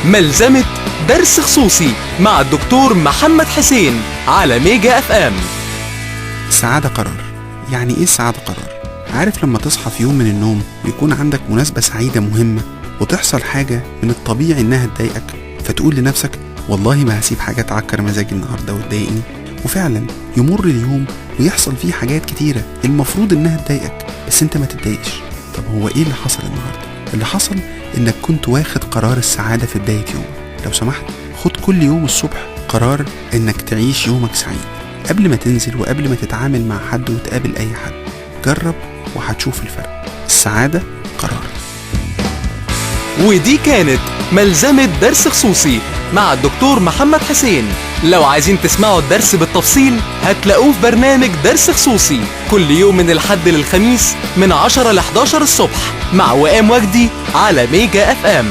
ملزمة درس خصوصي مع الدكتور محمد حسين على ميجا اف ام. السعادة قرار. يعني ايه السعادة قرار؟ عارف لما تصحى في يوم من النوم ويكون عندك مناسبة سعيدة مهمة وتحصل حاجة من الطبيعي انها تضايقك، فتقول لنفسك والله ما هسيب حاجة تعكر مزاجي النهاردة وتضايقني، وفعلا يمر اليوم ويحصل فيه حاجات كتيرة المفروض انها تضايقك بس انت ما تتضايقش. طب هو ايه اللي حصل النهاردة؟ اللي حصل انك كنت واخد قرار السعادة في بداية يوم. لو سمحت خد كل يوم الصبح قرار انك تعيش يومك سعيد قبل ما تنزل وقبل ما تتعامل مع حد وتقابل اي حد. جرب وهتشوف الفرق. السعادة قرار. ودي كانت ملزمة درس خصوصي مع الدكتور محمد حسين. لو عايزين تسمعوا الدرس بالتفصيل هتلاقوه في برنامج درس خصوصي كل يوم من الحد للخميس من 10 ل 11 الصبح مع وئام وجدي على ميجا اف ام.